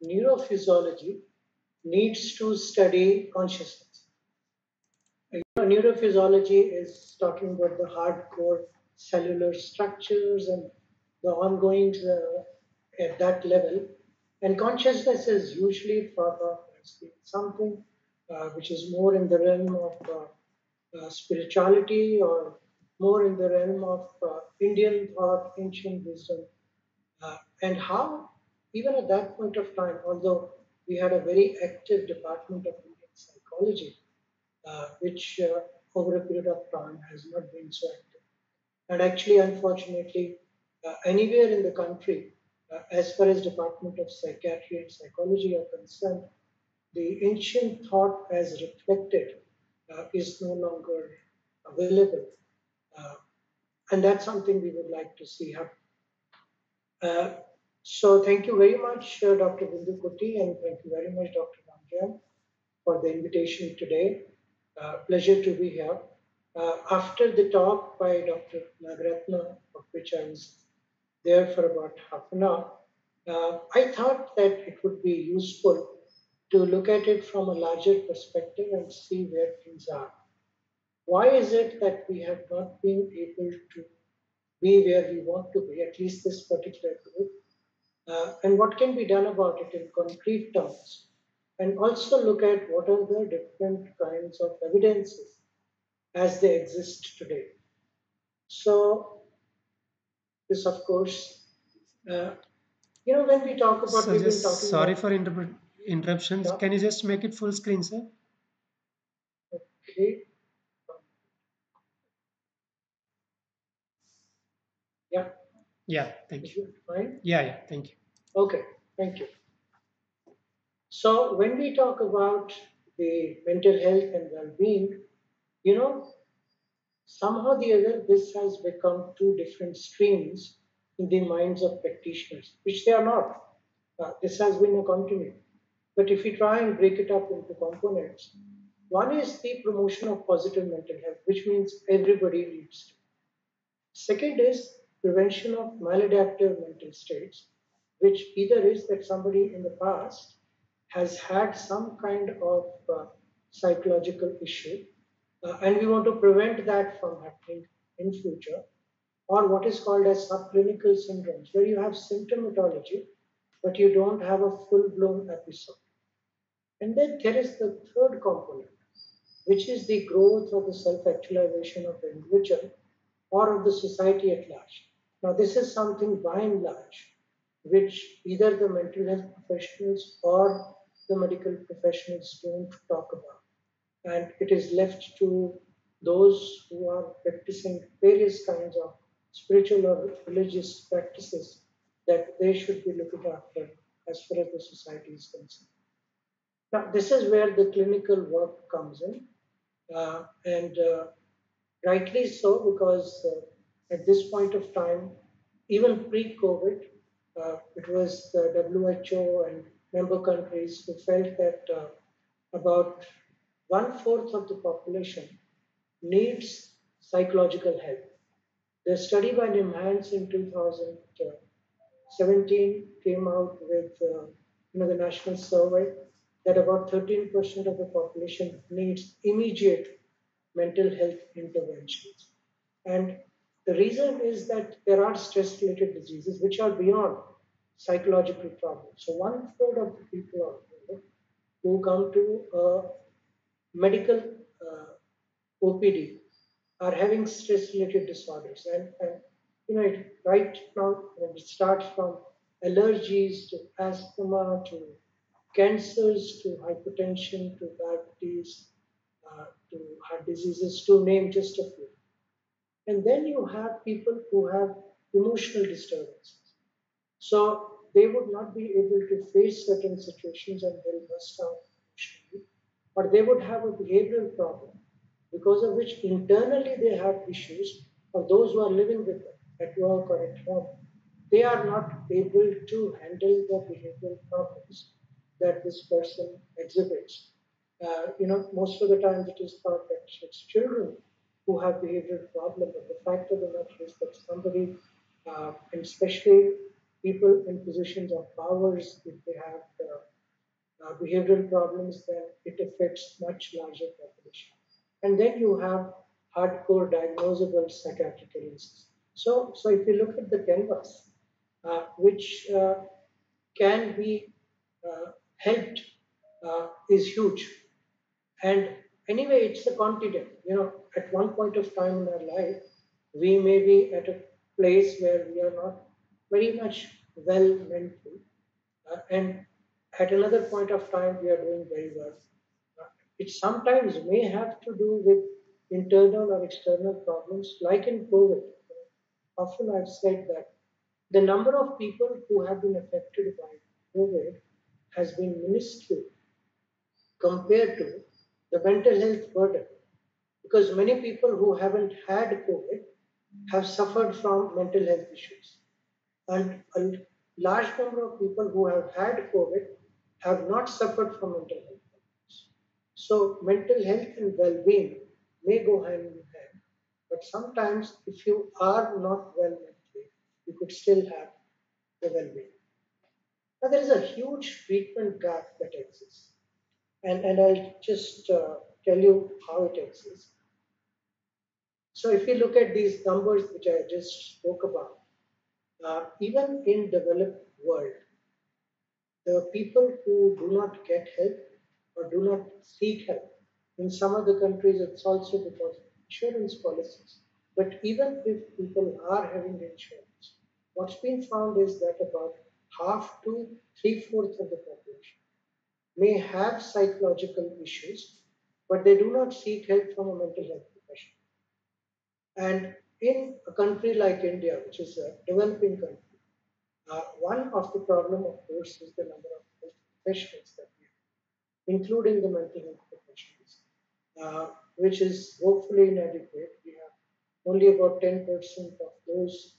neurophysiology needs to study consciousness. Neurophysiology is talking about the hardcore cellular structures and the ongoing at that level. And consciousness is usually thought of as being something which is more in the realm of spirituality or more in the realm of Indian thought, ancient wisdom, and how, even at that point of time, although we had a very active department of Indian psychology, which over a period of time has not been so active. And actually, unfortunately, anywhere in the country, as far as Department of Psychiatry and Psychology are concerned, the ancient thought as reflected is no longer available. Uh, and that's something we would like to see happen. Uh, so thank you very much, Dr. Bindu Kuti, and thank you very much, Dr. Ramjan, for the invitation today. Pleasure to be here. After the talk by Dr. Nagaratna, of which I was there for about half an hour, I thought that it would be useful to look at it from a larger perspective and see where things are. Why is it that we have not been able to be where we want to be, at least this particular group? And what can be done about it in concrete terms? And also look at what are the different kinds of evidences as they exist today. So, this, of course, uh, when we talk about, So we've been just talking sorry about, for interruptions. yeah, Can you just make it full screen, sir? okay, yeah, Yeah, thank is you. it fine? Yeah, thank you. Okay, thank you. So, when we talk about the mental health and well being, you know, somehow or the other, this has become two different streams in the minds of practitioners, which they are not. This has been a continuity. But if we try and break it up into components, one is the promotion of positive mental health, which means everybody needs to. Second is prevention of maladaptive mental states, which either is that somebody in the past has had some kind of psychological issue, and we want to prevent that from happening in future, or what is called as subclinical syndromes, where you have symptomatology, but you don't have a full-blown episode. And then there is the third component, which is the growth or the self actualization of the individual or of the society at large. Now, this is something by and large which either the mental health professionals or the medical professionals don't talk about. And it is left to those who are practicing various kinds of spiritual or religious practices that they should be looking after as far as the society is concerned. Now, this is where the clinical work comes in, and rightly so, because at this point of time, even pre COVID, it was the WHO and member countries who felt that about one fourth of the population needs psychological help. The study by NIMHANS in 2017 came out with the national survey that about 13% of the population needs immediate mental health interventions. And the reason is that there are stress related diseases which are beyond psychological problems. So, one third of the people out there who come to a medical OPD are having stress related disorders. Right now, it starts from allergies to asthma to cancers to hypertension to diabetes to heart diseases, to name just a few. And then you have people who have emotional disturbances. So they would not be able to face certain situations and they'll burst out emotionally, or they would have a behavioral problem because of which internally they have issues, or those who are living with them at work or at home, they are not able to handle the behavioral problems that this person exhibits. Most of the times it is thought that it's children who have behavioral problem, but the fact of the matter is that somebody, and especially people in positions of powers, if they have behavioral problems, then it affects much larger population. And then you have hardcore diagnosable psychiatric illnesses. So if you look at the canvas, which can be helped, is huge. And anyway, it's a continent. At one point of time in our life, we may be at a place where we are not very much well mentally, and at another point of time, we are doing very well. It sometimes may have to do with internal or external problems, like in COVID. Often I've said that the number of people who have been affected by COVID has been minuscule compared to the mental health burden. Because many people who haven't had COVID have suffered from mental health issues. And a large number of people who have had COVID have not suffered from mental health problems. So, mental health and well being may go hand in hand, but sometimes if you are not well mentally, you could still have the well being. Now, there is a huge treatment gap that exists, and I'll just tell you how it exists. So, if you look at these numbers which I just spoke about, even in developed world, the people who do not get help or do not seek help. In some of the countries, it's also because of insurance policies. But even if people are having insurance, what's been found is that about half to three-fourths of the population may have psychological issues, but they do not seek help from a mental health professional. And in a country like India, which is a developing country, one of the problem, of course, is the number of health professionals that we have, including the mental health professionals, which is hopefully inadequate. We have only about 10% of those,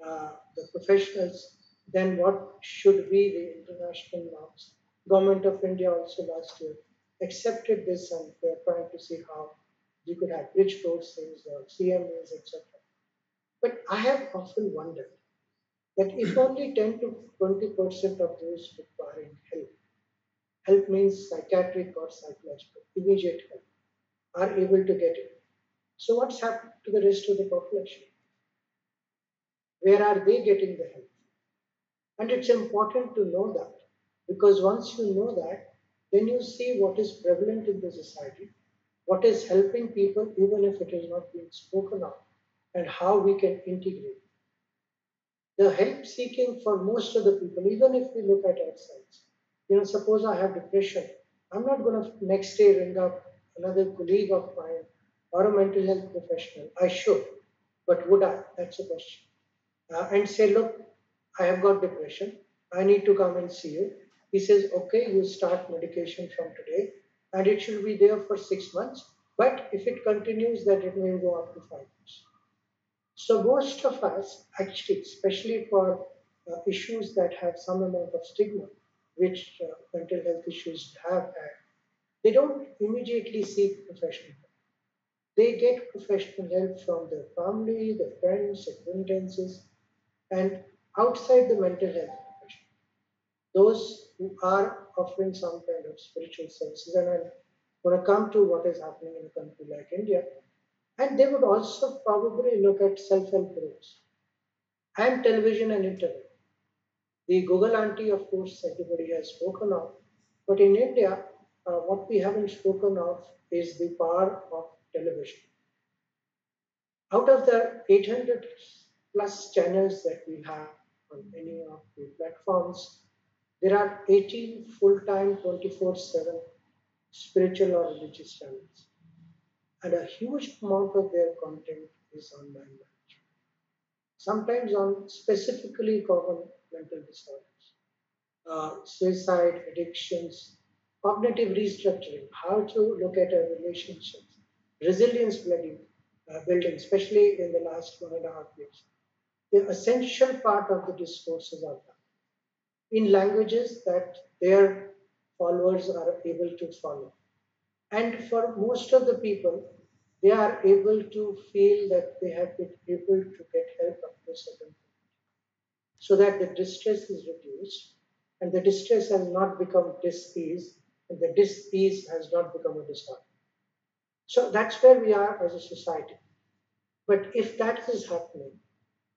the professionals, than what should be the international norms. Government of India also last year accepted this, and they are trying to see how you could have bridge courses or CMAs, etc. But I have often wondered that if only 10 to 20% of those requiring help means psychiatric or psychological, immediate help, are able to get it. So, what's happened to the rest of the population? Where are they getting the help? And it's important to know that, because once you know that, then you see what is prevalent in the society, what is helping people, even if it is not being spoken of, and how we can integrate the help seeking for most of the people, even if we look at ourselves. Suppose I have depression, I'm not going to next day ring up another colleague of mine or a mental health professional. I should, but would I? That's a question. And say, look, I have got depression. I need to come and see you. He says, okay, you start medication from today, and it should be there for 6 months. But if it continues, then it may go up to 5 years. So most of us, actually, especially for issues that have some amount of stigma, which mental health issues have had, they don't immediately seek professional help. They get professional help from their family, their friends, acquaintances, and outside the mental health profession, those who are offering some kind of spiritual services. And I'm going to come to what is happening in a country like India. And they would also probably look at self help groups and television and internet. The Google auntie, of course, everybody has spoken of. But in India, what we haven't spoken of is the power of television. Out of the 800 plus channels that we have on any of the platforms, there are 18 full time 24/7 spiritual or religious channels. And a huge amount of their content is on mind management, sometimes on specifically common mental disorders, suicide, addictions, cognitive restructuring, how to look at our relationships, resilience building, especially in the last 1.5 years. The essential part of the discourses are done in languages that their followers are able to follow. And for most of the people, they are able to feel that they have been able to get help up to a certain point. so that the distress is reduced and the distress has not become dis-ease and the dis-ease has not become a disorder. So that's where we are as a society. But if that is happening,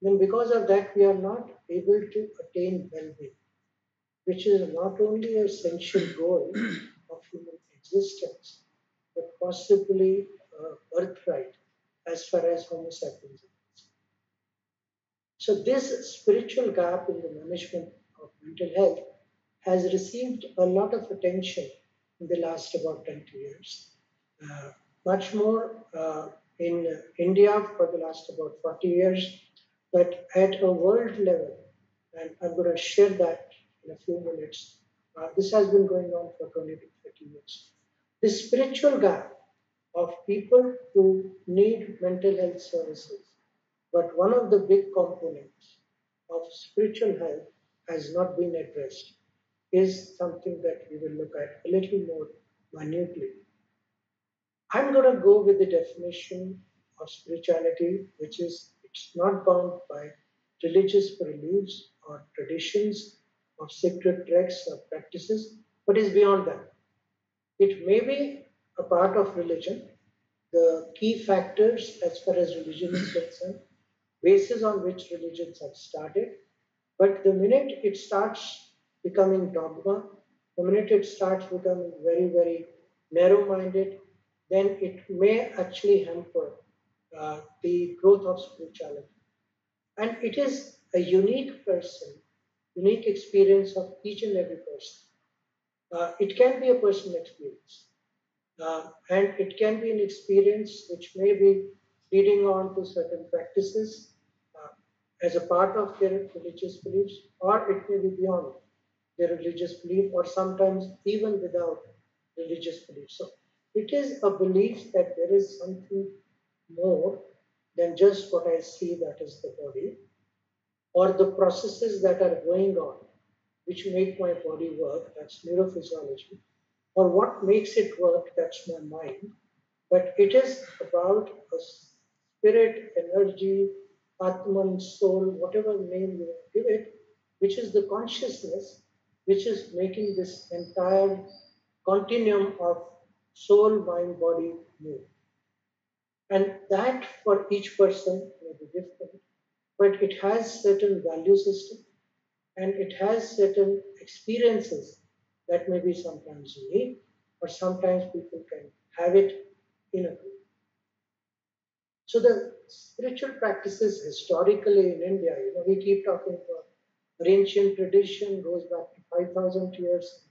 then because of that, we are not able to attain well being, which is not only an essential goal of human existence, but possibly a birthright as far as Homo sapiens is. So, this spiritual gap in the management of mental health has received a lot of attention in the last about 20 years. Uh, Much more in India for the last about 40 years, but at a world level, and I'm going to share that in a few minutes. This has been going on for 20 to 30 years. The spiritual gap of people who need mental health services, but one of the big components of spiritual health has not been addressed is something that we will look at a little more minutely. I'm going to go with the definition of spirituality, which is it's not bound by religious beliefs or traditions of sacred texts or practices, but is beyond that. It may be a part of religion. The key factors as far as religion is concerned, basis on which religions have started, but the minute it starts becoming dogma, the minute it starts becoming very, very narrow minded, then it may actually hamper the growth of spirituality. And it is a unique person, unique experience of each and every person. It can be a personal experience, and it can be an experience which may be leading on to certain practices uh, as a part of their religious beliefs, or it may be beyond their religious belief, or sometimes even without religious belief. So it is a belief that there is something more than just what I see, that is the body, or the processes that are going on which make my body work, that's neurophysiology, or what makes it work, that's my mind. But it is about a spirit, energy, Atman, soul, whatever name you want to give it, which is the consciousness which is making this entire continuum of soul, mind, body move. And that for each person may be different, but it has certain value system and it has certain experiences that may be sometimes unique or sometimes people can have it in a group. So the spiritual practices historically in India, we keep talking about ancient tradition goes back to 5,000 years,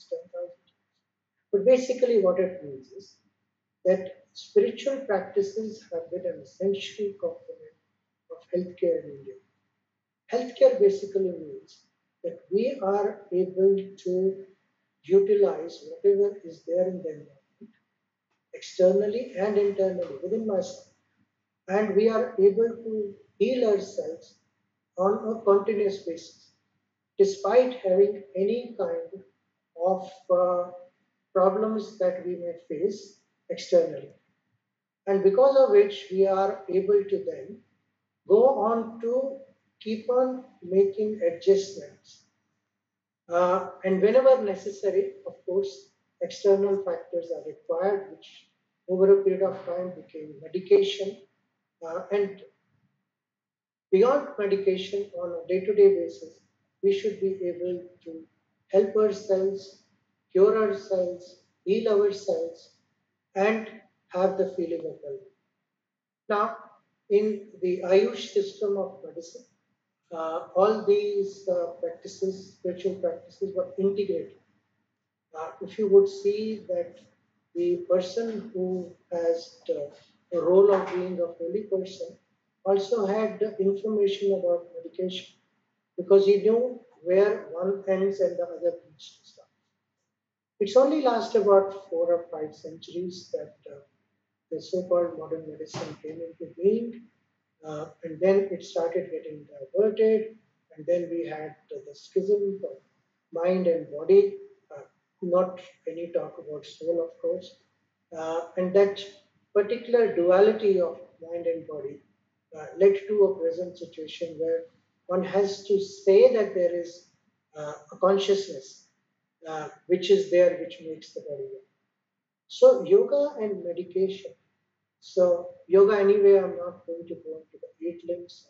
10,000 years. But basically what it means is that spiritual practices have been an essential component of healthcare in India. Healthcare basically means that we are able to utilize whatever is there in the environment, externally and internally within myself, and we are able to heal ourselves on a continuous basis, despite having any kind of problems that we may face externally. And because of which we are able to then go on to keep on making adjustments. And whenever necessary, of course, external factors are required, which over a period of time became medication. And beyond medication, on a day to day basis, we should be able to help ourselves, cure ourselves, heal ourselves, and have the feeling of well. Now, in the Ayush system of medicine, all these practices, spiritual practices, were integrated. If you would see that the person who has the role of being a holy person also had the information about medication because he knew where one ends and the other needs to start. It's only last about 4 or 5 centuries that the so-called modern medicine came into being, and then it started getting diverted, and then we had the schism of mind and body, uh, not any talk about soul, of course, and that particular duality of mind and body led to a present situation where one has to say that there is a consciousness which is there, which makes the body work. So, yoga and meditation. So, yoga, anyway, I'm not going to go into the eight limbs.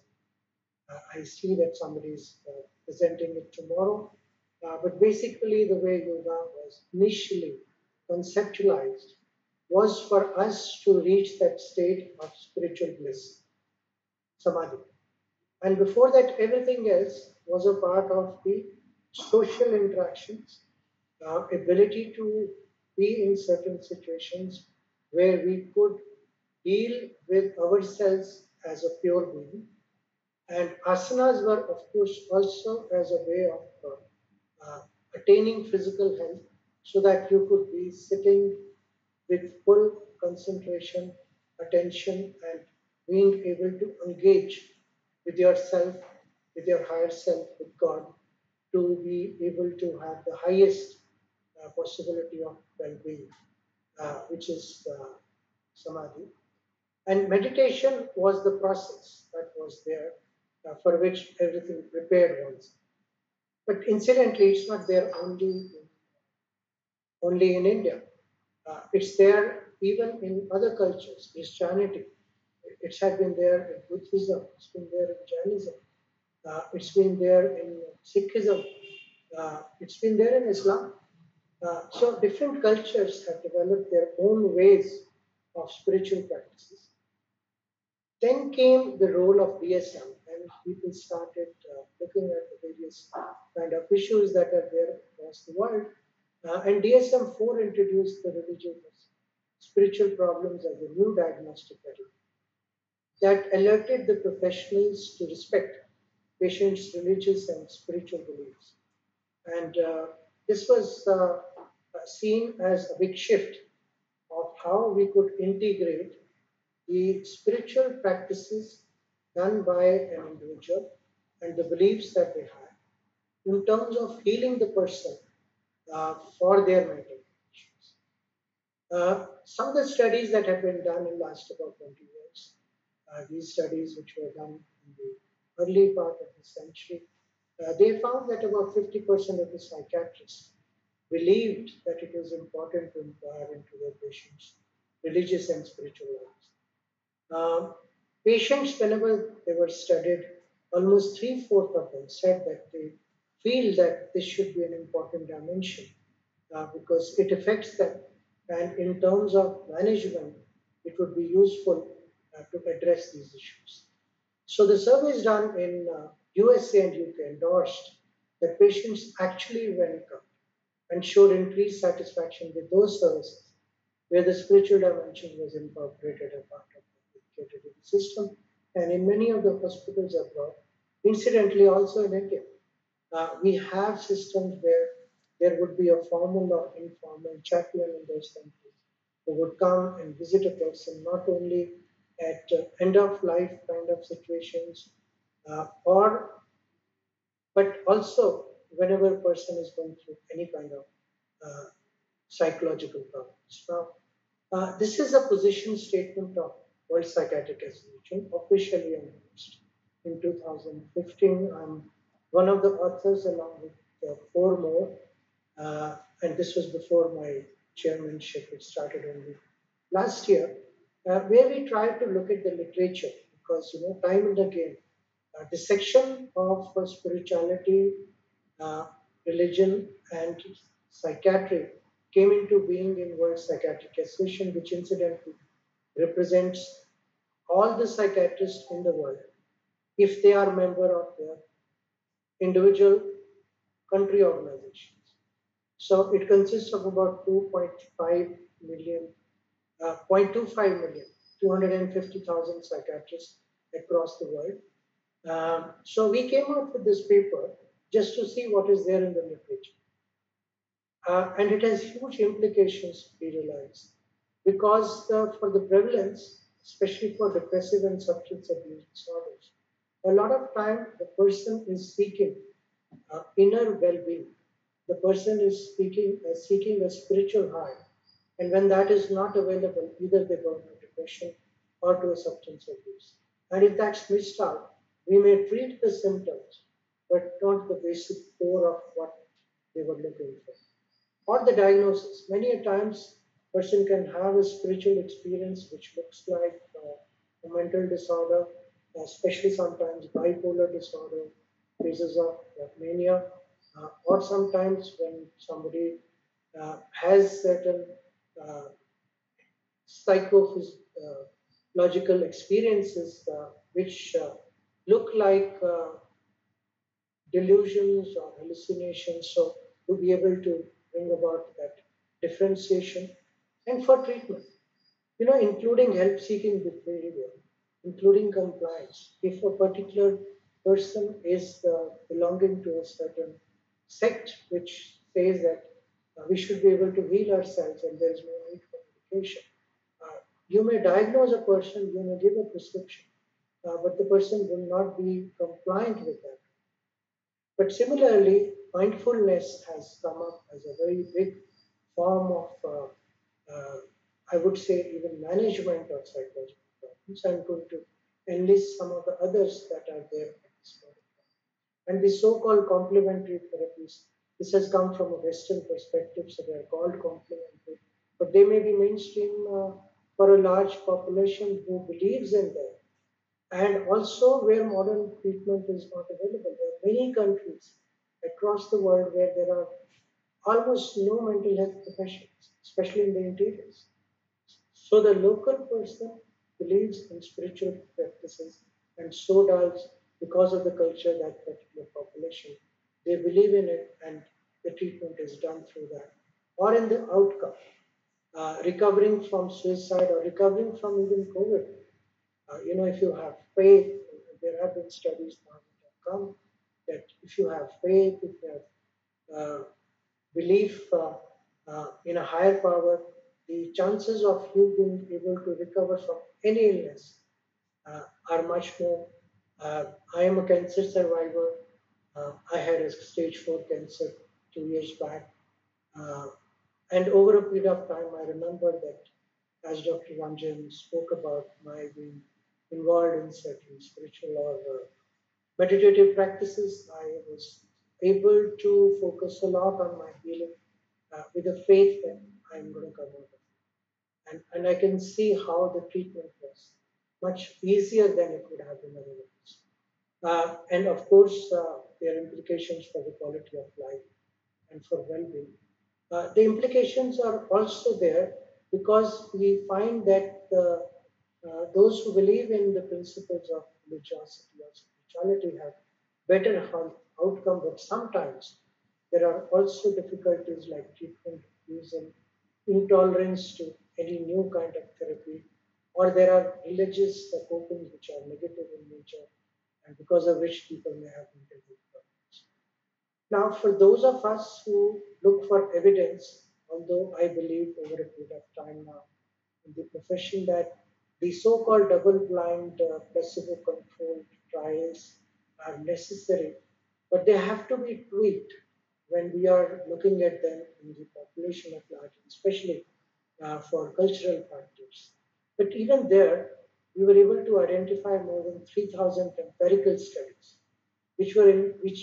I see that somebody is presenting it tomorrow. But basically, the way yoga was initially conceptualized was for us to reach that state of spiritual bliss, samadhi. And before that, everything else was a part of the social interactions, ability to be in certain situations where we could deal with ourselves as a pure being. And asanas were, of course, also as a way of attaining physical health so that you could be sitting with full concentration, attention, and being able to engage with yourself, with your higher self, with God, to be able to have the highest possibility of well being, which is samadhi. And meditation was the process that was there for which everything prepared once. But incidentally, it's not there only in India. It's there even in other cultures, Christianity. It had been there in Buddhism, it's been there in Jainism, it's been there in Sikhism, it's been there in Islam. So different cultures have developed their own ways of spiritual practices. Then came the role of DSM, and people started looking at the various kind of issues that are there across the world. And DSM 4 introduced the religious spiritual problems as a new diagnostic category that alerted the professionals to respect patients' religious and spiritual beliefs. And this was seen as a big shift of how we could integrate the spiritual practices done by an individual and the beliefs that they have in terms of healing the person for their mental issues. Some of the studies that have been done in the last about 20 years, these studies which were done in the early part of the century, they found that about 50% of the psychiatrists believed that it was important to inquire into their patients' religious and spiritual lives. Um, Patients, whenever they were studied, almost three-fourths of them said that they feel that this should be an important dimension because it affects them. And in terms of management, it would be useful to address these issues. So the surveys done in USA and UK endorsed that patients actually went up and showed increased satisfaction with those services where the spiritual dimension was incorporated as part of the educated system. And in many of the hospitals abroad, incidentally also in India, we have systems where there would be a formal or informal chaplain in those countries who would come and visit a person not only at end of life kind of situations or but also whenever a person is going through any kind of uh, psychological problems. Now, this is a position statement of World Psychiatric Association, officially announced in 2015. I'm one of the authors, along with four more, and this was before my chairmanship. It started only last year, where we tried to look at the literature because time and again, the section of spirituality, uh, religion, and psychiatry came into being in World Psychiatric Association, which incidentally represents all the psychiatrists in the world if they are member of the individual country organizations. So it consists of about 2.5 million, 0.25 million, 250,000 psychiatrists across the world. So we came out with this paper just to see what is there in the literature. And it has huge implications, we realize, because for the prevalence, especially for depressive and substance abuse disorders, a lot of time the person is seeking inner well-being. The person is seeking a spiritual high, and when that is not available, either they go into depression or to a substance abuse. And if that's missed out, We may treat the symptoms, but not the basic core of what they were looking for. Or the diagnosis. Many a times, person can have a spiritual experience which looks like a mental disorder, especially sometimes bipolar disorder, cases of mania, or sometimes when somebody has certain uh, psychological experiences which look like delusions or hallucinations. So, to be able to bring about that differentiation and for treatment, including help seeking behavior, including compliance. If a particular person is belonging to a certain sect which says that we should be able to heal ourselves and there is no need for medication, you may diagnose a person, you may give a prescription, but the person will not be compliant with that. But similarly, mindfulness has come up as a very big form of, I would say, even management of psychological problems. I'm going to enlist some of the others that are there at this point. And the so-called complementary therapies, this has come from a Western perspective, so they are called complementary, but they may be mainstream for a large population who believes in them and also where modern treatment is not available. There are many countries across the world where there are almost no mental health professionals, especially in the interiors. So the local person believes in spiritual practices, and so does, because of the culture, that particular population. They believe in it, and the treatment is done through that. Or in the outcome, recovering from suicide or recovering from even COVID. If you have faith, there have been studies now that have come that if you have faith, if you have belief in a higher power, the chances of you being able to recover from any illness are much more. I am a cancer survivor. I had a stage 4 cancer 2 years back. Uh, and over a period of time, I remember that as Dr. Ranjan spoke about my being involved in certain spiritual or meditative practices, I was able to focus a lot on my healing with the faith that I'm going to come out of it. And I can see how the treatment was much easier than it would have been otherwise. And of course, there are implications for the quality of life and for well-being. The implications are also there because we find that those who believe in the principles of religiosity or spirituality have better health outcome, but sometimes there are also difficulties like treatment using intolerance to any new kind of therapy, or there are religious copings which are negative in nature, and because of which people may have mental health problems. Now, for those of us who look for evidence, although I believe over a period of time now in the profession that the so called double blind, placebo controlled trials are necessary, but they have to be tweaked when we are looking at them in the population at large, especially for cultural factors. But even there, we were able to identify more than 3,000 empirical studies which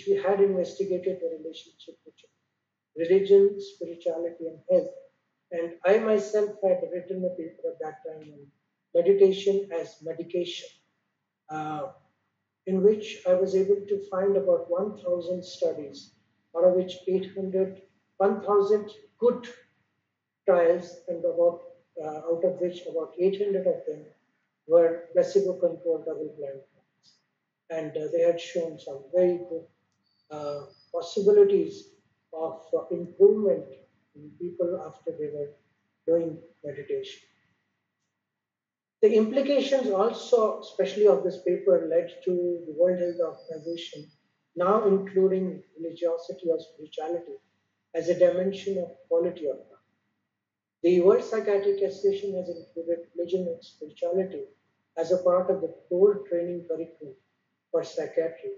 we had investigated the relationship between religion, spirituality, and health. And I myself had written a paper at that time on meditation as medication, uh, in which I was able to find about 1,000 studies, out of which 800, 1,000 good trials, and out of which about 800 of them were placebo-controlled double-blind trials, and they had shown some very good possibilities of improvement in people after they were doing meditation. The implications also, especially of this paper, led to the World Health Organization now including religiosity or spirituality as a dimension of quality of life. The World Psychiatric Association has included religion and spirituality as a part of the core training curriculum for psychiatry.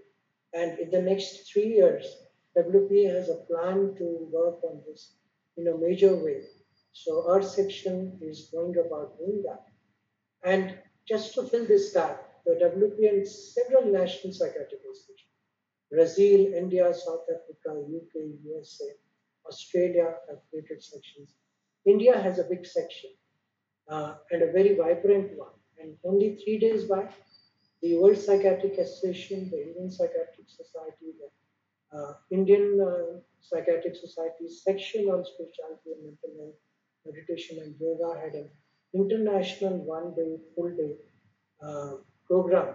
And in the next 3 years, WPA has a plan to work on this in a major way. So our section is going about doing that. And just to fill this gap, the WPN several national psychiatric institutions. Brazil, India, South Africa, UK, USA, Australia have created sections. India has a big section and a very vibrant one. And only 3 days back, the World Psychiatric Association, the Indian Psychiatric Society, the Indian Psychiatric Society's section on spirituality and mental health, meditation and yoga had an international 1 day, full day uh, program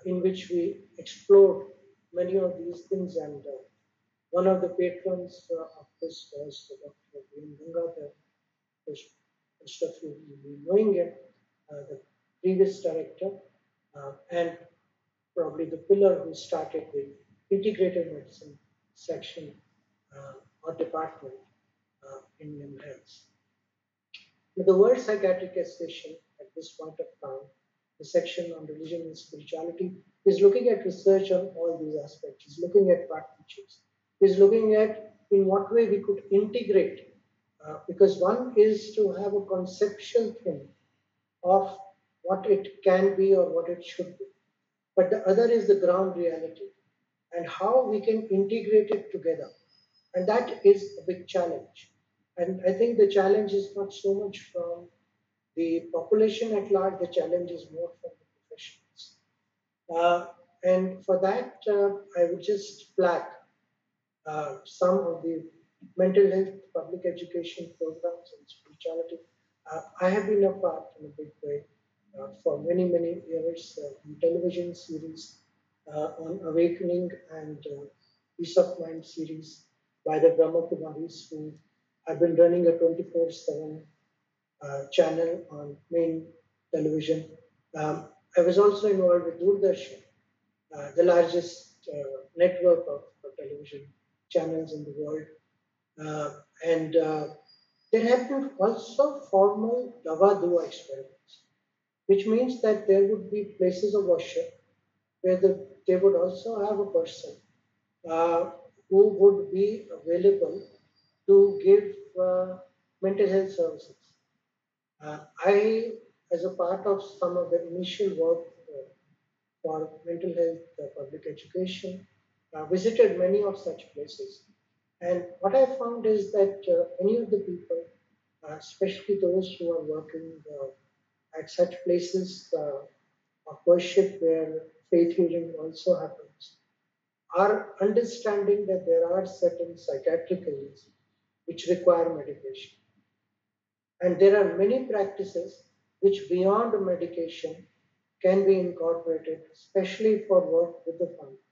in which we explored many of these things. And one of the patrons of this was Dr. Vin Gangadhar, which most of you will be knowing him, the previous director, and probably the pillar who started the integrated medicine section or department in NIMHANS. The World Psychiatric Association at this point of time, the section on religion and spirituality, is looking at research on all these aspects, is looking at partnerships, is looking at in what way we could integrate, because one is to have a conceptual thing of what it can be or what it should be, but the other is the ground reality and how we can integrate it together. And that is a big challenge. And I think the challenge is not so much from the population at large, the challenge is more from the professionals. And for that, I would just flag some of the mental health, public education programs, and spirituality. I have been a part in a big way for many, many years in television series on Awakening and Peace of Mind series by the Brahma Kumaris, who have been running a 24/7 channel on main television. I was also involved with Doordarshan, the largest network of television channels in the world. And there have been also formal Dava Dua experiments, which means that there would be places of worship where they would also have a person uh, who would be available to give mental health services. I, as a part of some of the initial work for mental health public education, visited many of such places. And what I found is that many of the people, especially those who are working at such places of worship where faith healing also happens, are understanding that there are certain psychiatric illnesses which require medication. And there are many practices which, beyond medication, can be incorporated, especially for work with the family.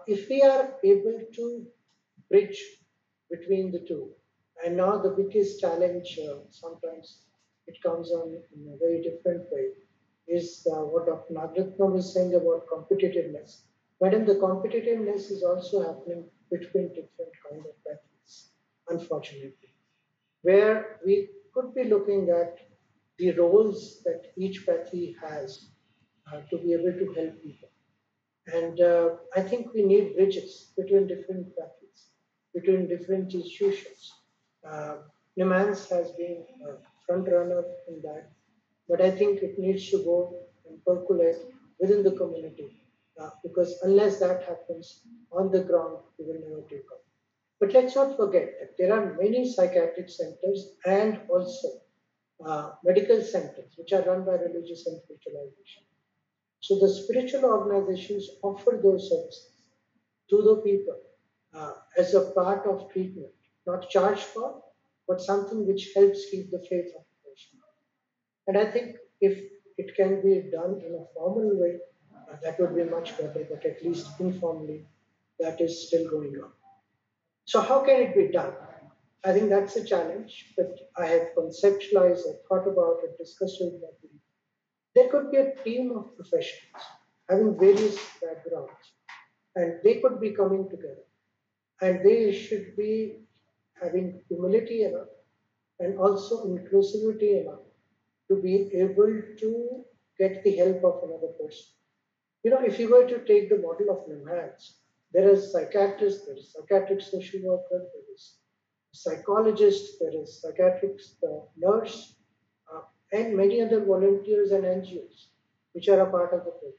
If we are able to bridge between the two, and now the biggest challenge sometimes it comes on in a very different way, is what Dr. Nagratna was saying about competitiveness. Madam, the competitiveness is also happening between different kind of athletes, unfortunately, where we could be looking at the roles that each pathy has to be able to help people. And I think we need bridges between different pathies, between different institutions. Uh, NIMHANS has been a front runner in that, but I think it needs to go and percolate within the community because unless that happens on the ground, we will never take off. But let's not forget that there are many psychiatric centers and also medical centers which are run by religious and spiritual organizations. So the spiritual organizations offer those services to the people as a part of treatment, not charged for, but something which helps keep the faith of the patient. And I think if it can be done in a formal way, that would be much better, but at least informally, that is still going on. So how can it be done? I think that's a challenge, but I have conceptualized, I thought about it, discussed it with my team. There could be a team of professionals having various backgrounds, and they could be coming together, and they should be having humility enough and also inclusivity enough to be able to get the help of another person. You know, if you were to take the model of NIMHANS, there is psychiatrist, there is psychiatric social worker, there is psychologist, there is psychiatric nurse, and many other volunteers and NGOs which are a part of the program.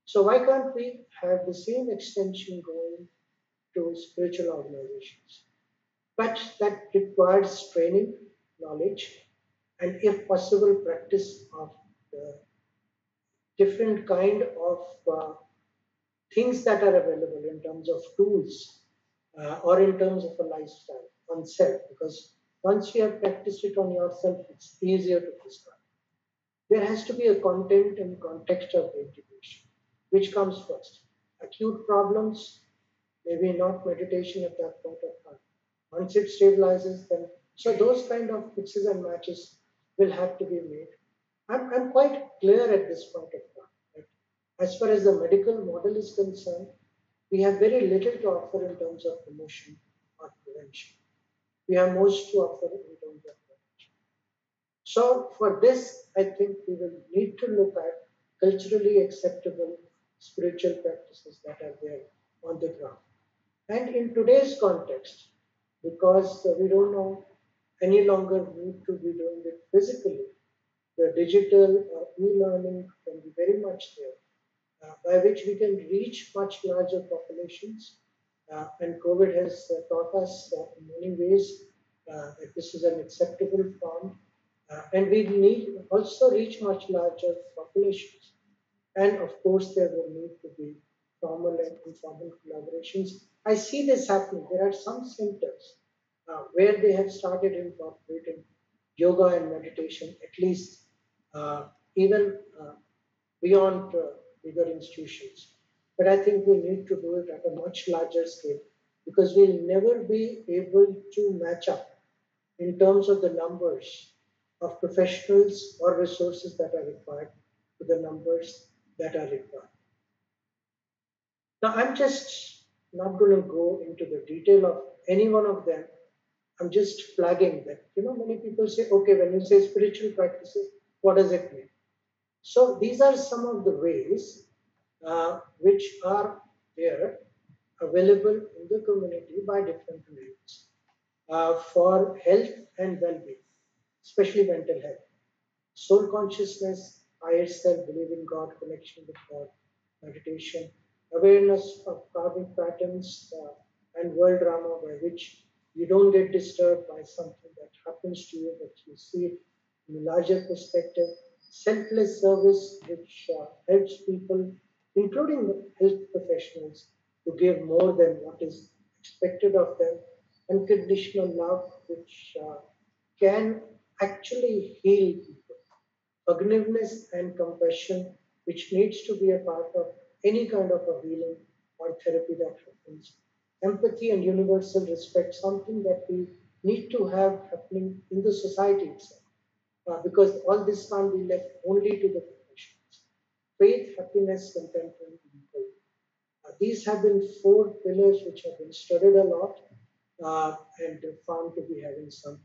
So why can't we have the same extension going to spiritual organizations? But that requires training, knowledge, and if possible, practice of the different kind of things that are available in terms of tools or in terms of a lifestyle on self. Because once you have practiced it on yourself, it's easier to prescribe. There has to be a content and context of the integration. Which comes first? Acute problems, maybe not meditation at that point of time. Once it stabilizes, then so those kind of mixes and matches will have to be made. I'm quite clear at this point of time. That as far as the medical model is concerned, we have very little to offer in terms of promotion or prevention. We have most to offer in terms of prevention. So for this, I think we will need to look at culturally acceptable spiritual practices that are there on the ground. And in today's context, because we don't know any longer need to be doing it physically, the digital e-learning can be very much there, by which we can reach much larger populations. And COVID has taught us in many ways that this is an acceptable form. And we need also reach much larger populations. And of course, there will need to be formal and informal collaborations. I see this happening. There are some centers where they have started incorporating yoga and meditation, at least even beyond bigger institutions. But I think we need to do it at a much larger scale because we'll never be able to match up in terms of the numbers of professionals or resources that are required to the numbers that are required. Now, I'm just not going to go into the detail of any one of them. I'm just flagging that, many people say, okay, when you say spiritual practices, what does it mean? So these are some of the ways which are there available in the community by different means for health and well-being, especially mental health. Soul consciousness, higher self, belief in God, connection with God, meditation, awareness of karmic patterns and world drama by which you don't get disturbed by something that happens to you, but you see it in a larger perspective. Selfless service, which helps people, including the health professionals, to give more than what is expected of them. Unconditional love, which can actually heal people. Forgiveness and compassion, which needs to be a part of any kind of a healing or therapy that happens. Empathy and universal respect, something that we need to have happening in the society itself, because all this can't be left only to the professionals. Faith, happiness, contentment, and hope. These have been four pillars which have been studied a lot and found to be having some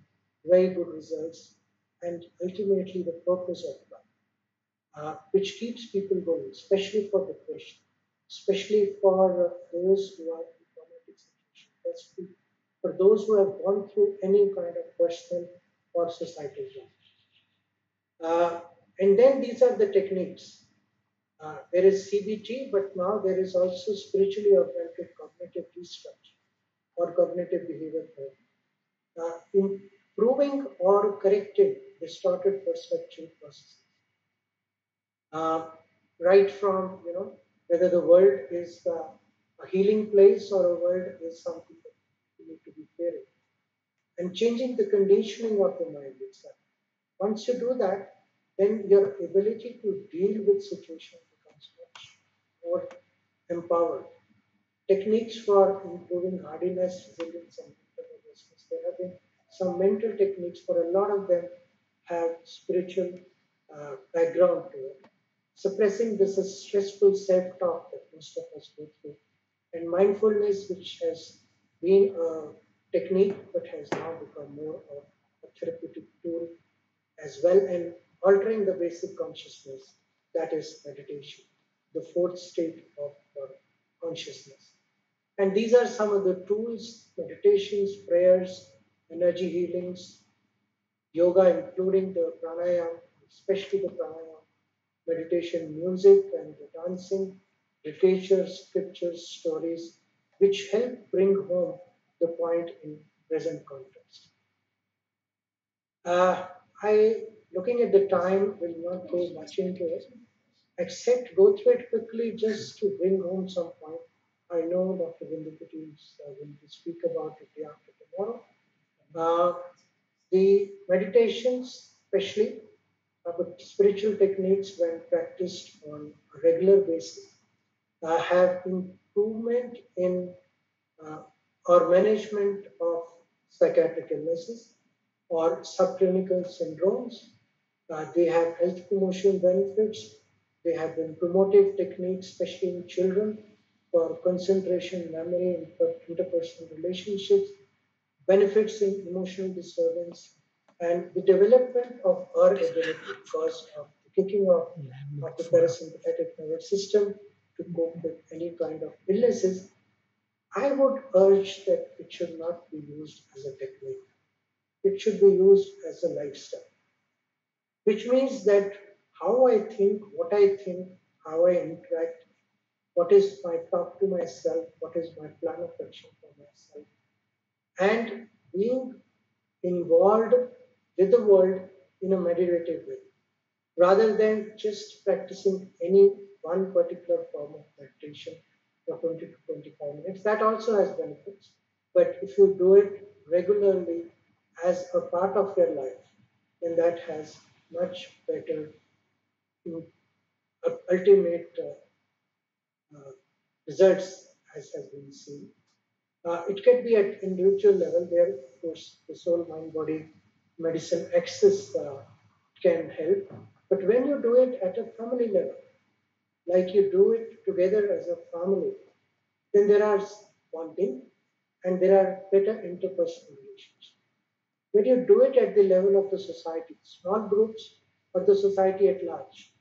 very good results, and ultimately the purpose of life, which keeps people going, especially for depression, especially for those who are in traumatic situations, especially for those who have gone through any kind of personal or societal damage. And then these are the techniques. There is CBT, but now there is also spiritually augmented cognitive restructure or cognitive behavior therapy, improving or correcting distorted perceptual processes. Uh, right from whether the world is a healing place or a world is something that you need to be fearing, and changing the conditioning of the mind itself. Once you do that, then your ability to deal with situations becomes much more empowered. Techniques for improving hardiness, resilience, and mental robustness. There have been some mental techniques, for a lot of them have spiritual background to it. Suppressing this is stressful self-talk that most of us go through, and mindfulness, which has been a technique but has now become more of a therapeutic tool as well, and altering the basic consciousness, that is meditation, the fourth state of consciousness. And these are some of the tools: meditations, prayers, energy healings, yoga, including the pranayama, especially the pranayama, meditation music and the dancing, literature, scriptures, stories, which help bring home the point in present context. I, looking at the time, will not go much into it, except go through it quickly just to bring home some point. I know Dr. Vindipati is going to speak about it day after tomorrow. Uh, the meditations, especially, but spiritual techniques, when practiced on a regular basis, have improvement in uh, or management of psychiatric illnesses or subclinical syndromes. They have health promotion benefits. They have been promotive techniques, especially in children, for concentration, memory, and interpersonal relationships, benefits in emotional disturbance, and the development of our ability because of the kicking off of the parasympathetic nervous system to cope with any kind of illnesses. I would urge that it should not be used as a technique. It should be used as a lifestyle, which means that how I think, how I interact, what is my talk to myself, what is my plan of action for myself, and being involved with the world in a meditative way, rather than just practicing any one particular form of meditation for 20 to 25 minutes. That also has benefits. But if you do it regularly as a part of your life, then that has much better ultimate uh, results, as has been seen. It can be at individual level where, of course, the soul, mind, body medicine access can help. But when you do it at a family level, like you do it together as a family, then there are bonding and there are better interpersonal relations. When you do it at the level of the society, small groups, or the society at large,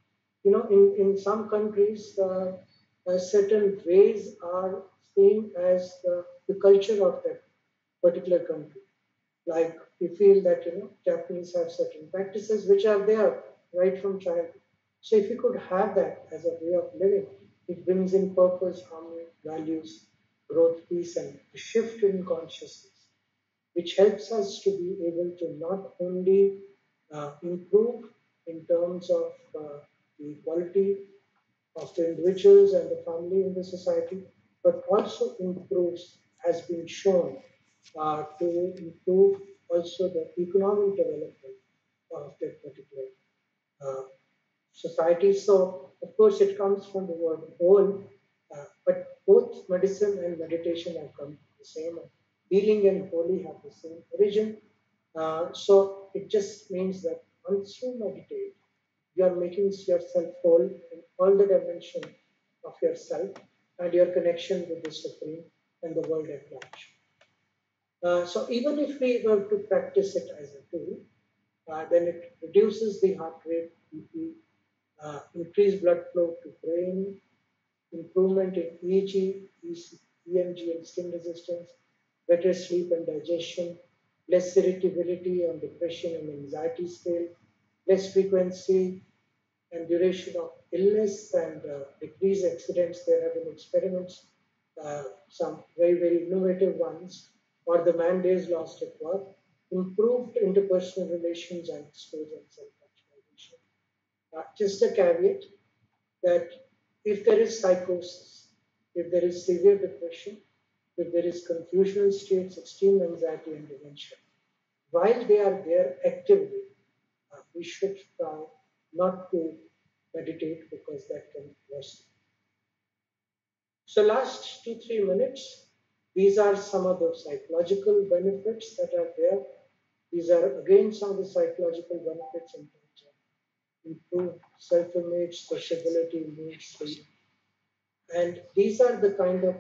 in some countries, certain ways are seen as the culture of that particular country. Like we feel that Japanese have certain practices which are there right from childhood. So if you could have that as a way of living, it brings in purpose, harmony, values, growth, peace, and a shift in consciousness, which helps us to be able to not only improve in terms of the quality of the individuals and the family in the society, but also improves, has been shown to improve also the economic development of that particular uh, society. So, of course, it comes from the word whole, but both medicine and meditation have come from the same. Healing and holy have the same origin. So, it just means that once you meditate, you are making yourself whole in all the dimension of yourself and your connection with the Supreme and the world at large. So even if we were to practice it as a tool, then it reduces the heart rate, BP, increased blood flow to brain, improvement in EEG, EMG, and skin resistance, better sleep and digestion, less irritability on depression and anxiety scale, less frequency and duration of illness and decrease accidents. There have been experiments, some very, very innovative ones, or the man days lost at work, improved interpersonal relations and exposure and self-actualization. Just a caveat that if there is psychosis, if there is severe depression, if there is confusional states, extreme anxiety, and dementia, while they are there actively, we should try not to meditate because that can worsen. So, last 2 3 minutes, these are some of the psychological benefits that are there. These are again some of the psychological benefits in terms of improved self-image, sociability, mood, sleep, and these are the kind of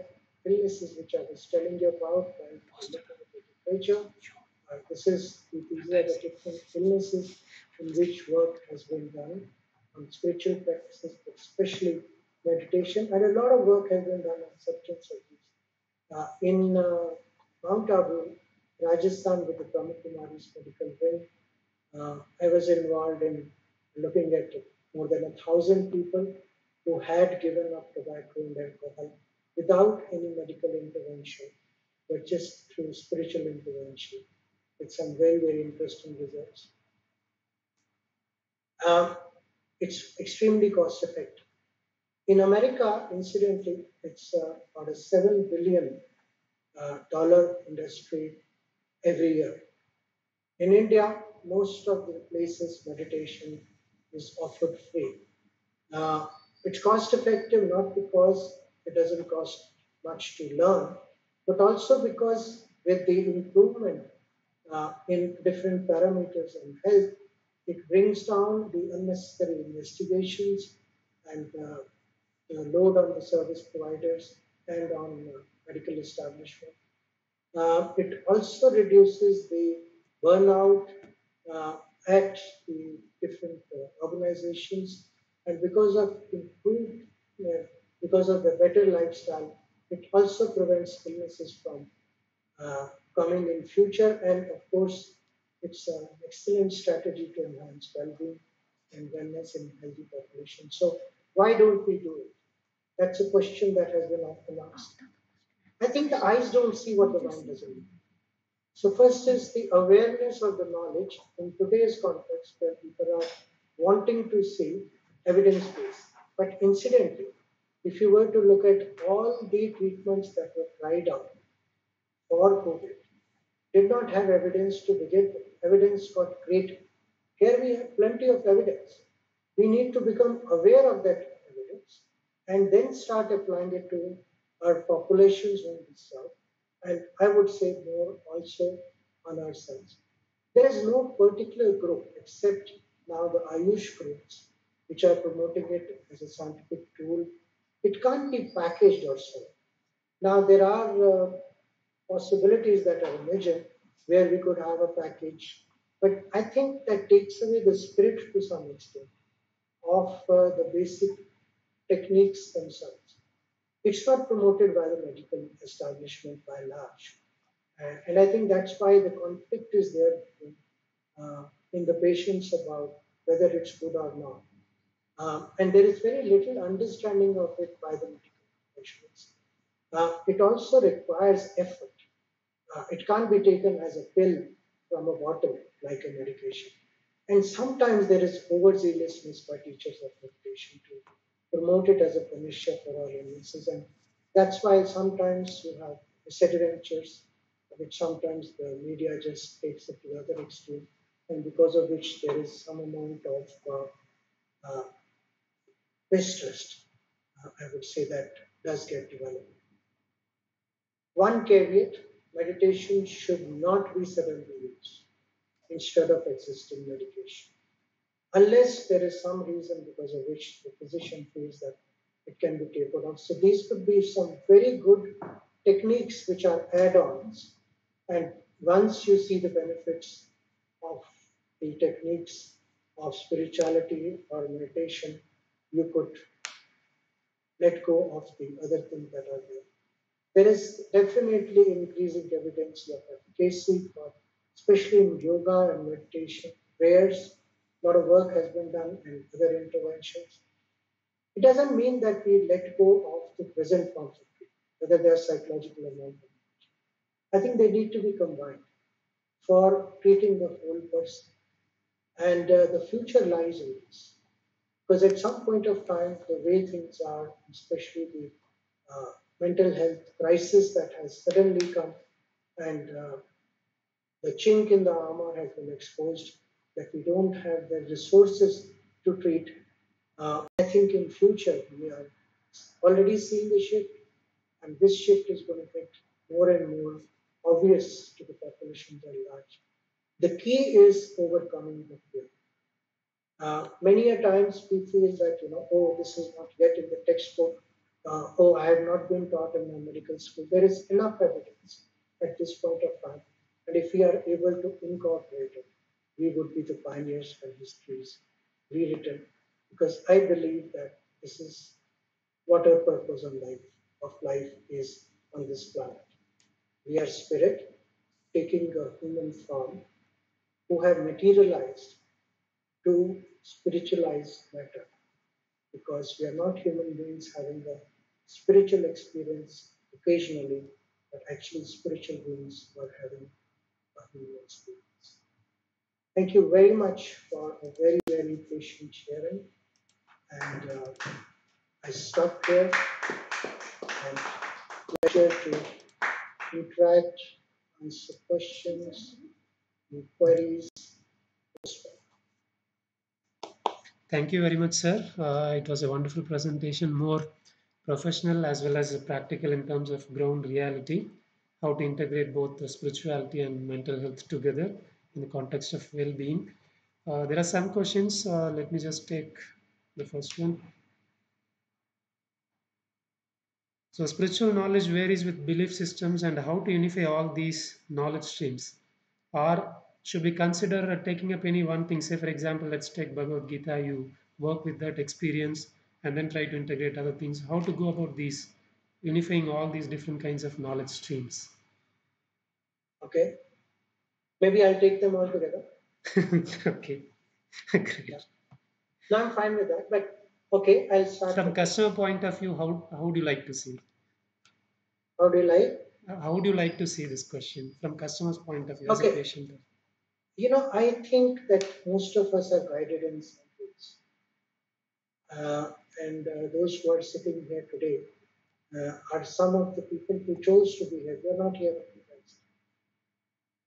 illnesses which I was telling you about when I look at the literature. These are the different illnesses in which work has been done on spiritual practices, but especially meditation, and a lot of work has been done on substance abuse. In Mount Abu, Rajasthan, with the Brahma Kumari's medical wing, I was involved in looking at more than 1,000 people who had given up tobacco and alcohol without any medical intervention, but just through spiritual intervention with some very, very interesting results. Um, it's extremely cost effective. In America, incidentally, it's about a $7 billion industry every year. In India, most of the places meditation is offered free. Uh, it's cost effective not because it doesn't cost much to learn, but also because with the improvement in different parameters in health, it brings down the unnecessary investigations and the load on the service providers and on medical establishment. It also reduces the burnout uh, at the different organizations, and because of the better lifestyle, it also prevents illnesses from uh, coming in future. And of course, it's an excellent strategy to enhance well-being and wellness in healthy population. So why don't we do it? That's a question that has been often asked. I think the eyes don't see what the mind doesn't do. So first is the awareness of the knowledge in today's context where people are wanting to see evidence-based. But incidentally, if you were to look at all the treatments that were tried out for COVID, did not have evidence to begin with. Evidence got created. Here we have plenty of evidence. We need to become aware of that evidence and then start applying it to our populations whom we serve. And I would say more also on ourselves. There is no particular group except now the Ayush groups, which are promoting it as a scientific tool. It can't be packaged or so. Now, there are possibilities that are imagined where we could have a package, but I think that takes away the spirit to some extent of the basic techniques themselves. It's not promoted by the medical establishment by large. And I think that's why the conflict is there in the patients about whether it's good or not. And there is very little understanding of it by the medical professionals. It also requires effort. It can't be taken as a pill from a bottle like a medication. And sometimes there is overzealousness by teachers of meditation to promote it as a panacea for all illnesses. And that's why sometimes you have misadventures, which sometimes the media just takes it to the other extreme, and because of which there is some amount of uh, mistrust, I would say, that does get developed. One caveat: meditation should not be suddenly used instead of existing medication, unless there is some reason because of which the physician feels that it can be tapered off. So these could be some very good techniques which are add-ons. And once you see the benefits of the techniques of spirituality or meditation, you could let go of the other things that are there. There is definitely increasing evidence of efficacy, for, especially in yoga and meditation, prayers. A lot of work has been done and other interventions. It doesn't mean that we let go of the present forms of treatment, whether they are psychological or non. I think they need to be combined for treating the whole person. And the future lies in this. Because at some point of time, the way things are, especially the mental health crisis that has suddenly come, and the chink in the armor has been exposed, that we don't have the resources to treat. I think in future we are already seeing the shift, and this shift is going to get more and more obvious to the populations at large. The key is overcoming the fear. Many a times we feel that, oh, this is not yet in the textbook. Oh, I have not been taught in my medical school. There is enough evidence at this point of time. And if we are able to incorporate it, we would be the pioneers when history is rewritten. Because I believe that this is what our purpose of life is on this planet. We are spirit taking a human form who have materialized to spiritualize matter because we are not human beings having a spiritual experience occasionally, but actually spiritual beings who are having a human experience. Thank you very much for a very, very patient sharing. And I stop here and pleasure to interact, answer questions, inquiries. Thank you very much, sir. It was a wonderful presentation, more professional as well as practical in terms of ground reality, how to integrate both the spirituality and mental health together in the context of well-being. There are some questions. Let me just take the first one. So, spiritual knowledge varies with belief systems, and how to unify all these knowledge streams. Or should we consider taking up any one thing? Say, for example, let's take Bhagavad Gita, you work with that experience and then try to integrate other things. How to go about these, unifying all these different kinds of knowledge streams? Okay, maybe I'll take them all together. Okay, great. Yeah. No, I'm fine with that, but okay, I'll start. From with customer point of view, how would you like to see? How do you like? How would you like to see this question from customer's point of view as a Okay, patient? I think that most of us are guided in some ways. And those who are sitting here today are some of the people who chose to be here. They're not here by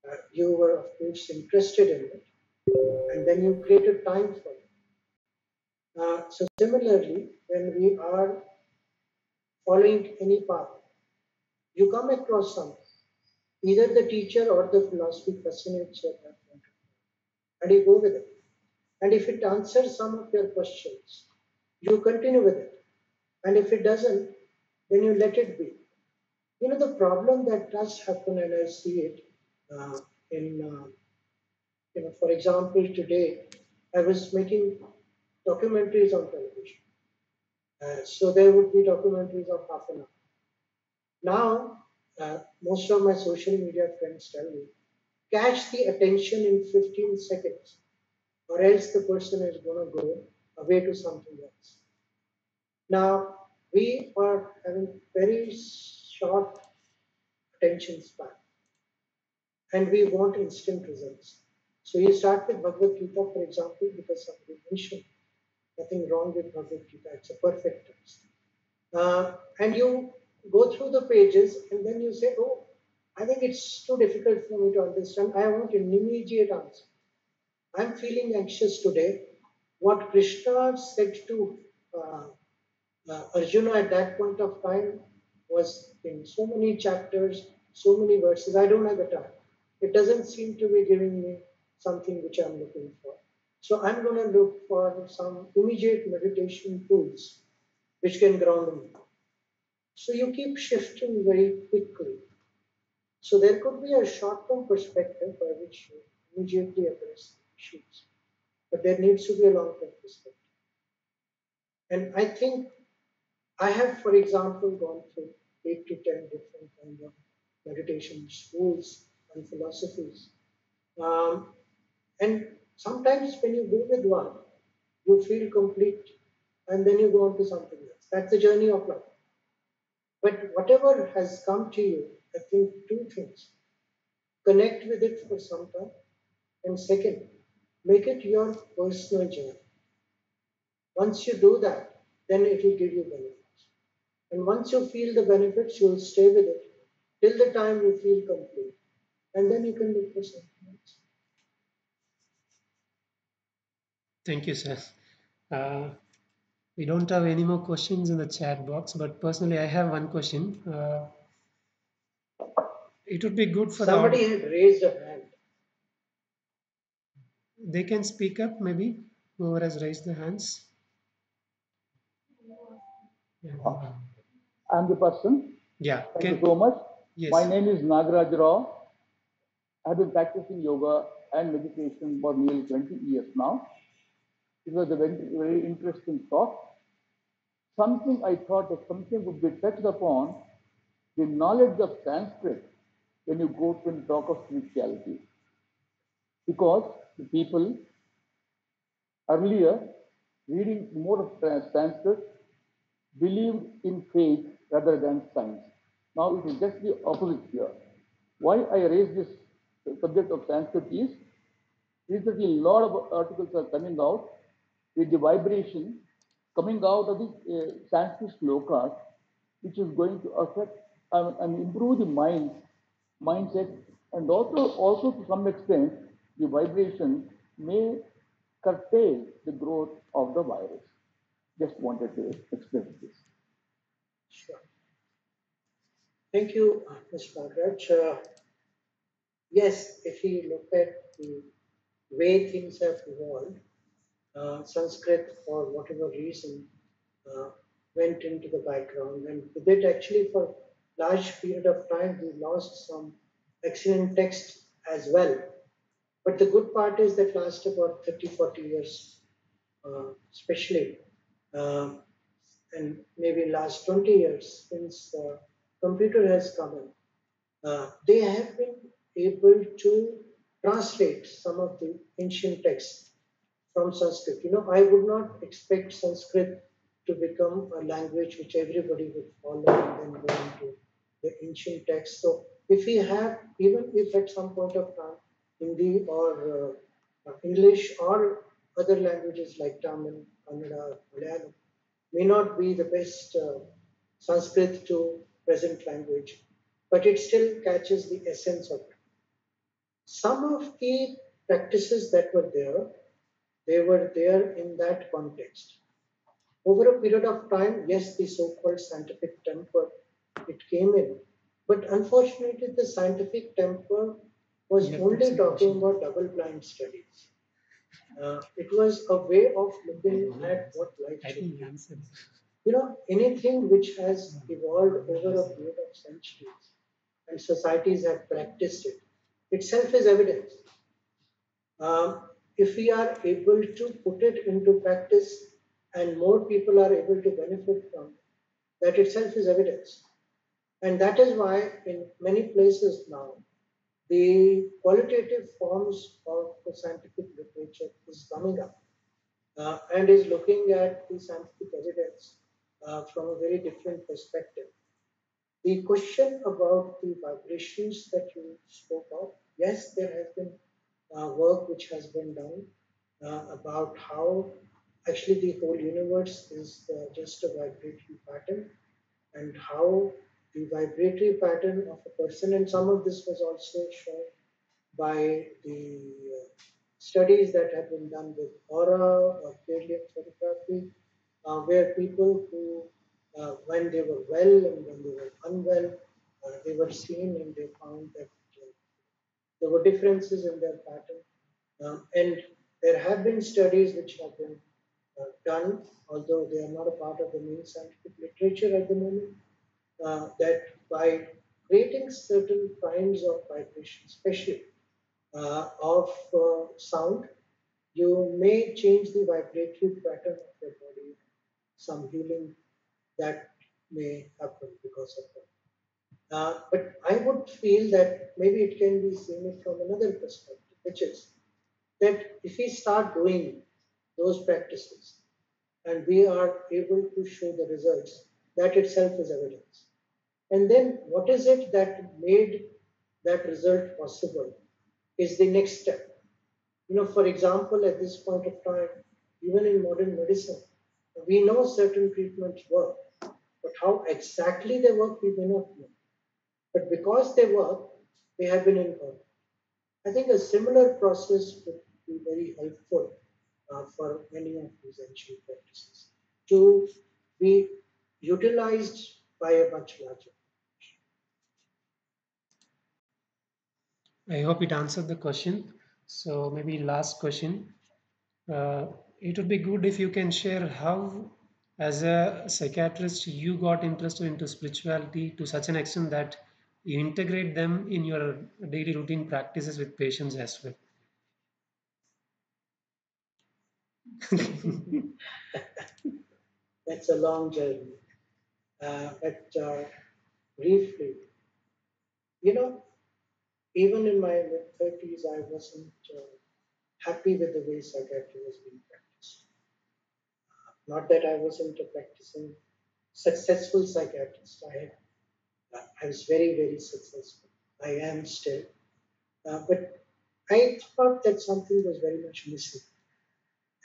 accident. You were, of course, interested in it, and then you created time for it. So, similarly, when we are following any path, you come across something. Either the teacher or the philosophy fascinates you at that point of time, and you go with it. And if it answers some of your questions, you continue with it. And if it doesn't, then you let it be. The problem that does happen, and I see it in, for example, today I was making documentaries on television. So there would be documentaries of half an hour. Now, most of my social media friends tell me, catch the attention in 15 seconds, or else the person is going to go away to something else. Now, we are having very short attention span and we want instant results. So you start with Bhagavad Gita, for example, because somebody mentioned nothing wrong with Bhagavad Gita, it's a perfect text. And you go through the pages and then you say, oh, I think it's too difficult for me to understand. I want an immediate answer. I'm feeling anxious today. What Krishna said to Arjuna at that point of time was in so many chapters, so many verses. I don't have the time. It doesn't seem to be giving me something which I'm looking for. So I'm going to look for some immediate meditation tools which can ground me. So you keep shifting very quickly. So there could be a short-term perspective by which you immediately address issues, but there needs to be a long-term perspective. And I think I have, for example, gone through 8 to 10 different kind of meditation schools and philosophies. Um, and sometimes when you go with one, you feel complete and then you go on to something else. That's the journey of life. But whatever has come to you, I think two things. Connect with it for some time. And second, make it your personal journey. Once you do that, then it will give you benefits. And once you feel the benefits, you'll stay with it till the time you feel complete. And then you can look for something else. Thank you, sir. Uh, we don't have any more questions in the chat box, but personally, I have one question. It would be good for the Somebody audience. had raised a hand. They can speak up, maybe, whoever has raised their hands. Yeah. I'm the person. Yeah. Thank you so much. Yes. My name is Nagaraj Rao. I've been practicing yoga and meditation for nearly 20 years now. It was a very, very interesting talk. Something I thought that something would be touched upon the knowledge of Sanskrit when you go to talk of spirituality. Because the people Earlier, reading more of Sanskrit believed in faith rather than science. Now it is just the opposite here. Why I raise this subject of Sanskrit is recently a lot of articles are coming out with the vibration coming out of the Sanskrit slokas, which is going to affect and improve the mindset, and also to some extent, the vibration may curtail the growth of the virus. Just wanted to express this. Sure. Thank you, Ms. Pankaj. Yes, if we look at the way things have evolved, Sanskrit, for whatever reason, uh, went into the background, and with it, actually, for large period of time, we lost some excellent texts as well. But the good part is that last about 30, 40 years, especially, uh, and maybe last 20 years since computer has come in, they have been able to translate some of the ancient texts from Sanskrit. I would not expect Sanskrit to become a language which everybody would follow and then go into the ancient text. So, if we have, even if at some point of time, Hindi or English or other languages like Tamil, Kannada, Malayalam may not be the best Sanskrit to present language, but it still catches the essence of it. Some of the practices that were there, they were there in that context. Over a period of time, yes, the so-called scientific temper, it came in. But unfortunately, the scientific temper was Yeah, put only some talking question. about double-blind studies. It was a way of looking at what life I should think he be. answered. Anything which has evolved over a period of centuries and societies have practiced it, itself is evidence. If we are able to put it into practice and more people are able to benefit from it, that itself is evidence. And that is why in many places now, the qualitative forms of the scientific literature is coming up and is looking at the scientific evidence from a very different perspective. The question about the vibrations that you spoke of, yes, there has been work which has been done about how actually the whole universe is just a vibratory pattern and how the vibratory pattern of a person, and some of this was also shown by the studies that have been done with aura or radiant photography, where people who, when they were well and when they were unwell, they were seen and they found that there were differences in their pattern. And there have been studies which have been done, although they are not a part of the main scientific literature at the moment, that by creating certain kinds of vibration, especially of sound, you may change the vibratory pattern of your body. Some healing that may happen because of that. But I would feel that maybe it can be seen it from another perspective, which is that if we start doing those practices and we are able to show the results, that itself is evidence. And then what is it that made that result possible is the next step. For example, at this point of time, even in modern medicine, we know certain treatments work, but how exactly they work, we may not know. But because they work, they have been involved. I think a similar process would be very helpful for many of these ancient practices to be utilized by a much larger. I hope it answered the question. So maybe last question. Uh, it would be good if you can share how, as a psychiatrist, you got interested into spirituality to such an extent that you integrate them in your daily routine practices with patients as well. That's a long journey. But briefly, you know, even in my mid 30s, I wasn't happy with the way psychiatry was being practiced. Not that I wasn't a practicing successful psychiatrist. I was very, very successful. I am still. But I thought that something was very much missing.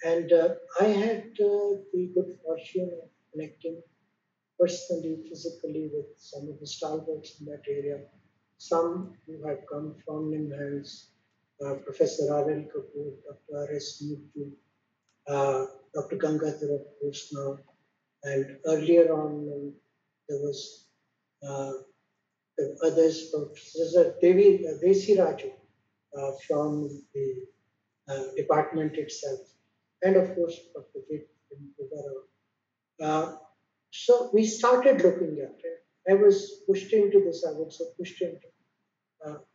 And I had the good fortune of connecting personally, physically with some of the stalwarts in that area, some who have come from NIMHANS, Professor R.L. Kapoor, Dr. R.S. Muthu, Dr. Gangadhar, of course, now. And earlier on, there was uh, the others, Professor Desi Raju from the department itself, and of course, Dr. Vip in Bugara. So we started looking at it. I was pushed into this, I would say pushed into,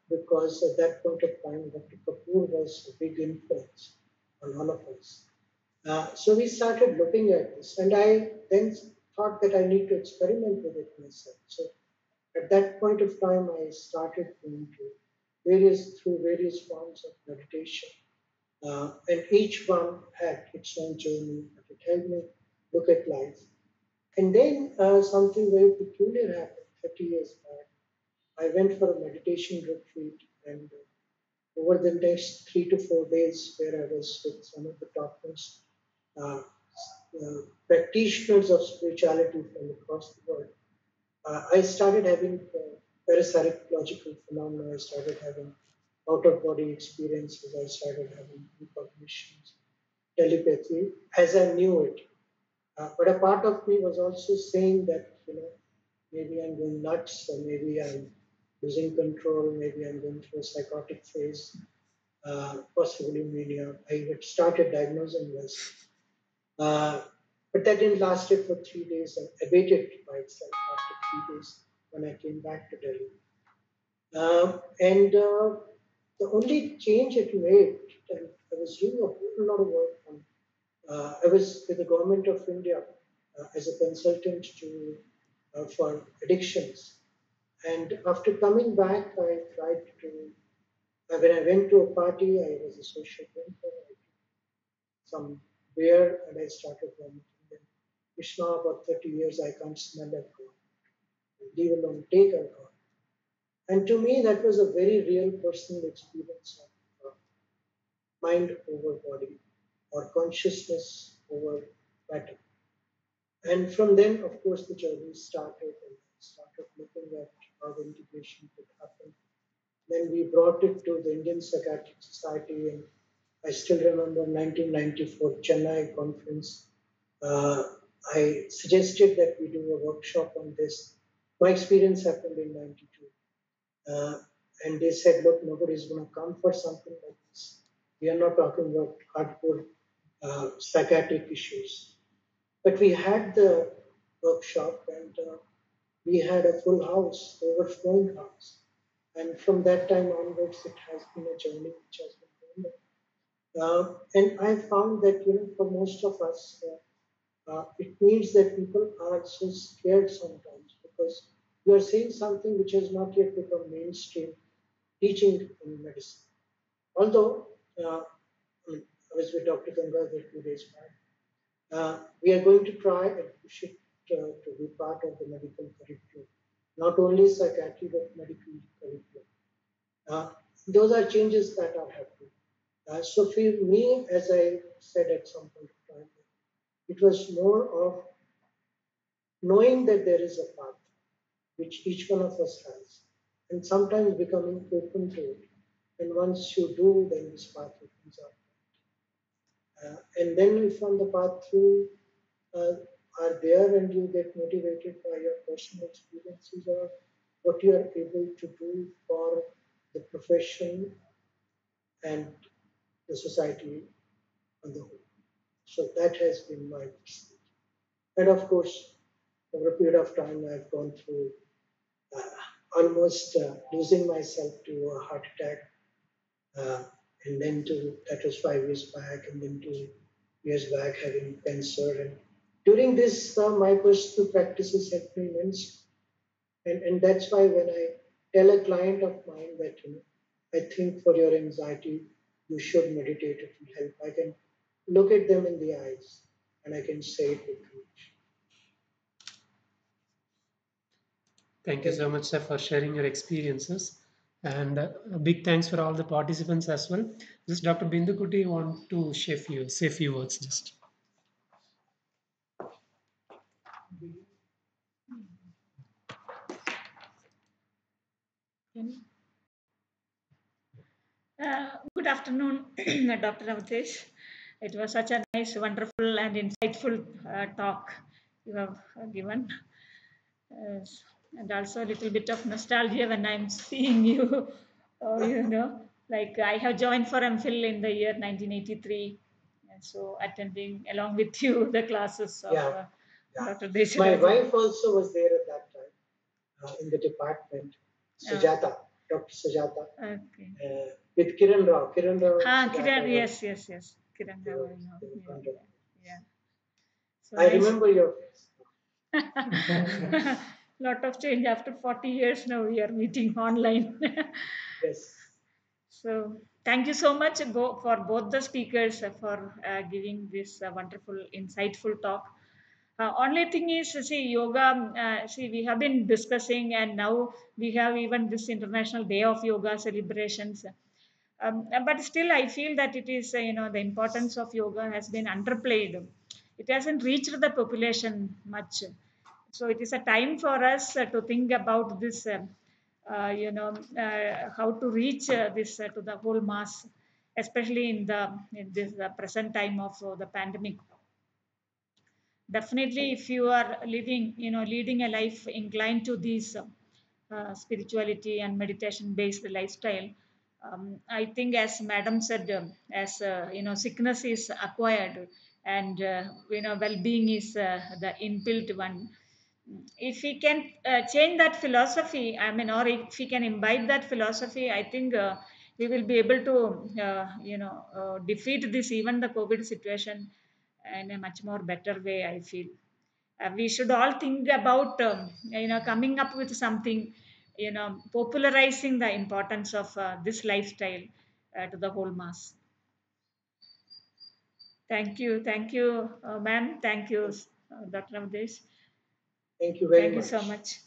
because at that point of time, Dr. Kapoor was a big influence on all of us. So we started looking at this, and I then thought that I need to experiment with it myself. So at that point of time, I started going to through various forms of meditation, and each one had its own journey, but it helped me look at life. And then something very peculiar happened 30 years back. I went for a meditation retreat, and over the next 3 to 4 days, where I was with some of the topmost uh, practitioners of spirituality from across the world, I started having parapsychological phenomena. I started having out of body experiences. I started having recognitions, telepathy, as I knew it. But a part of me was also saying that, maybe I'm going nuts, or maybe I'm losing control, maybe I'm going through a psychotic phase, possibly mania. I had started diagnosing myself. Uh, but that didn't last it for 3 days and abated by itself after 3 days when I came back to Delhi. And the only change it made, and I was doing a whole lot of work on, I was with the government of India as a consultant to for addictions. And after coming back, I tried to, when I went to a party, I was a social drinker. I took some beer and I started vomiting. Then, Krishna, about 30 years, I can't smell alcohol, leave alone take alcohol. And to me, that was a very real personal experience of mind over body or consciousness over matter. And from then, of course, the journey started and I started looking at how the integration could happen. Then we brought it to the Indian Psychiatric Society, and I still remember 1994 Chennai conference. Uh, I suggested that we do a workshop on this. My experience happened in '92. Uh, and they said, look, nobody's going to come for something like this. We are not talking about hardcore psychiatric issues. But we had the workshop, and we had a full house, overflowing house. And from that time onwards, it has been a journey which has been going on. And I found that, for most of us, it means that people are so scared sometimes because you are saying something which has not yet become mainstream teaching in medicine. Although, I was with Dr. Gangadhar 2 days back, we are going to try and push it to be part of the medical curriculum, not only psychiatry but medical curriculum. Uh, those are changes that are happening. So for me, as I said at some point of time, it was more of knowing that there is a path which each one of us has, and sometimes becoming open to it. And once you do, then this path opens up. And then if on the path through uh, are there and you get motivated by your personal experiences or what you are able to do for the profession and the society on the whole. So that has been my perspective. And of course, over a period of time, I've gone through uh, almost losing myself to a heart attack, uh, and then to that was 5 years back, and then 2 years back having cancer. And during this, my personal practices helped me immensely, and that's why when I tell a client of mine that I think for your anxiety you should meditate, it will help. I can look at them in the eyes and I can say it with courage. Thank you Thank so you. much, sir, for sharing your experiences. And a big thanks for all the participants as well. Just Dr. Bindukuti want to say few words just. Good afternoon, Dr. Avtesh. It was such a nice, wonderful, and insightful talk you have given. Uh, and also a little bit of nostalgia when I'm seeing you. Like I have joined for MPhil in the year 1983. And so attending along with you the classes of Yeah, yeah. Dr. My Deshirajan. wife also was there at that time in the department, Uh, Sujata, Dr. Sujata, okay. with Kiran Rao. Kiran Rao and Kiran, Sujata were, yes. Kiran, they Rao, were, I know. they were Yeah, wonderful. yeah. So I nice. remember your face. Lot of change after 40 years now we are meeting online. Yes. So thank you so much for both the speakers for giving this wonderful insightful talk. Only thing is, see, yoga, see, we have been discussing, and now we have even this International Day of Yoga celebrations. But still, I feel that it is, the importance of yoga has been underplayed. It hasn't reached the population much. So it is a time for us to think about this, how to reach this to the whole mass, especially in this present time of the pandemic. Definitely, if you are leading a life inclined to these spirituality and meditation based lifestyle, I think, as Madam said, as sickness is acquired, and well-being is the inbuilt one. If we can change that philosophy, I mean, or if we can imbibe that philosophy, I think we will be able to defeat this, even the COVID situation, in a much more better way, I feel. We should all think about coming up with something, popularizing the importance of this lifestyle to the whole mass. Thank you, ma'am. Thank you, Dr. Amdesh. Thank you very Thank you so much. much.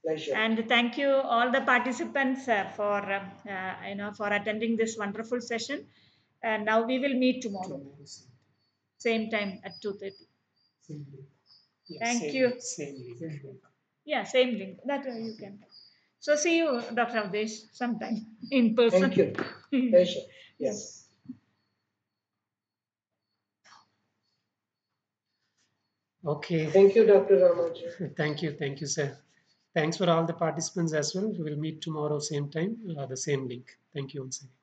Pleasure. And thank you all the participants for attending this wonderful session. And now we will meet tomorrow, same time at 2:30. Same link. Yeah, Thank you. Same link. Yeah, same link. That you can. So see you, Dr. Avdesh, sometime in person. Thank you. Pleasure. Yeah. Yes. Okay. Thank you, Dr. Ramaji. Thank you, sir. Thanks for all the participants as well. We will meet tomorrow, same time, the same link. Thank you once again.